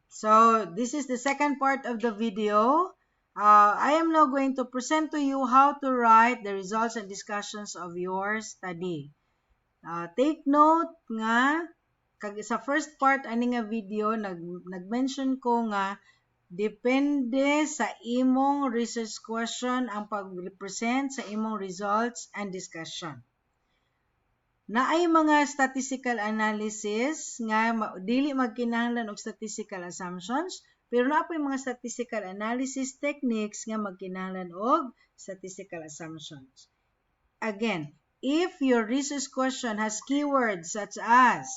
So this is the second part of the video. I am now going to present to you how to write the results and discussions of your study. Take note nga, sa first part ani nga video, nag-mention ko nga, depende sa imong research question ang pag-represent sa imong results and discussion. Naay mga statistical analysis nga dili magkinahanglan og statistical assumptions, pero naay mga statistical analysis techniques nga magkinahanglan og statistical assumptions. Again, if your research question has keywords such as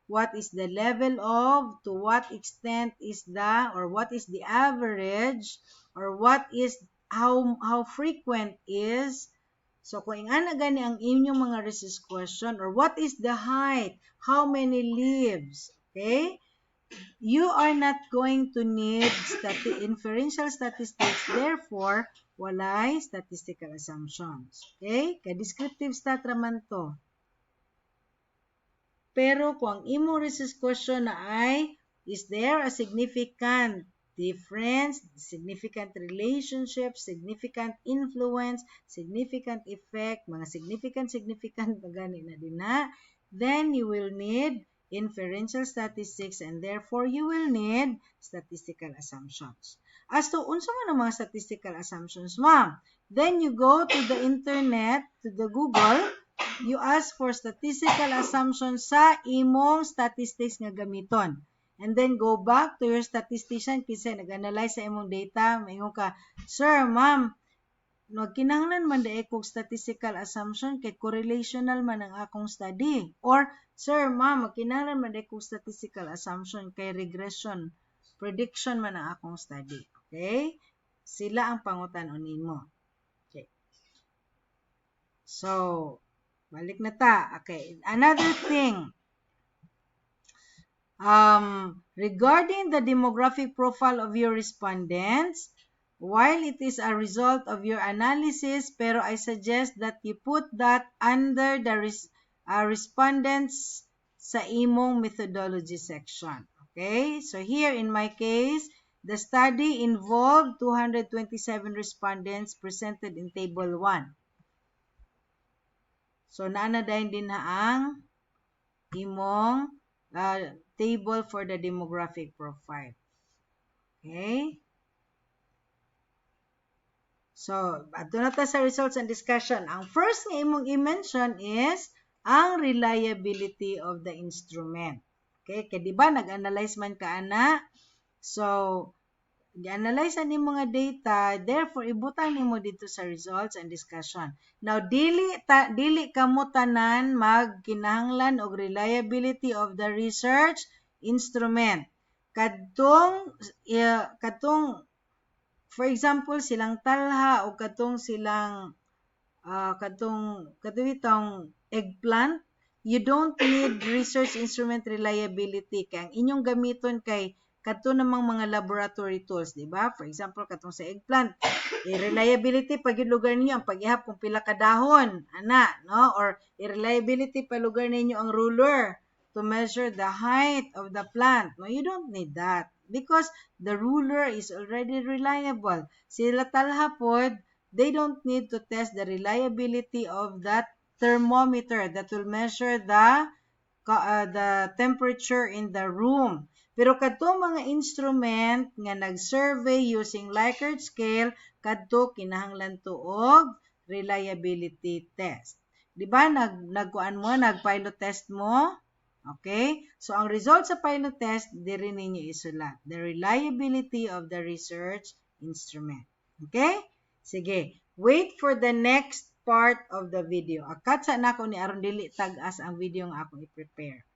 what is the level of, to what extent is the, or what is the average, or what is how frequent is. So, kung ingana gani ang inyong mga research question, or what is the height, how many leaves, okay? You are not going to need inferential statistics, therefore, walay statistical assumptions. Okay? Ka-descriptive stat raman to. Pero kung ang imong research question na ay, is there a significant difference, significant relationship, significant influence, significant effect, mga significant gani na din na, then you will need inferential statistics and therefore you will need statistical assumptions. As to unsa man ang mga statistical assumptions, ma'am? Then you go to the internet, to the Google, you ask for statistical assumptions sa imong statistics nga gamiton. And then go back to your statistician kasi nag-analyze sa imong data, maingon ka, sir, ma'am, kinahanglan man dae kog statistical assumption kay correlational man ang akong study. Or, sir, ma'am, kinahanglan man dae kog statistical assumption kay regression, prediction man ang akong study. Okay? Sila ang pangutan-on nimo. Okay. So, balik na ta. Okay. Another thing, regarding the demographic profile of your respondents, while it is a result of your analysis, pero I suggest that you put that under the respondents sa imong methodology section. Okay? So here in my case, the study involved 227 respondents presented in Table 1. So naanadayin din na ang imong table for the demographic profile. Okay? So, ato na ta sa results and discussion. Ang first nga imong i-mention is ang reliability of the instrument. Okay? Kaya diba, nag-analyze man ka ana. So, i-analyze ani mga data, therefore, ibutang nimo dito sa results and discussion. Now, dili kamo tanan magkinahanglan og reliability of the research instrument. Kadtong for example, silang talha o kadtong silang katong eggplant, you don't need research instrument reliability kay ang inyong gamiton kay kadto namang mga laboratory tools, di ba? For example, katong sa eggplant, reliability pag lugar ninyo ang pag-ihap kung pila ka dahon, ana, no? Or reliability pa lugar ninyo ang ruler to measure the height of the plant. No, you don't need that because the ruler is already reliable. Sila talha pod, they don't need to test the reliability of that thermometer that will measure the temperature in the room. Pero kadto mga instrument nga nag-survey using Likert scale, kadto kinahanglan tuog reliability test. Di ba nag-pilot test mo? Okay? So ang result sa pilot test, diri ninyo isulat. The reliability of the research instrument. Okay? Sige. Wait for the next part of the video. Akat sa nako ni aron dili tag-as ang video nga akong i-prepare.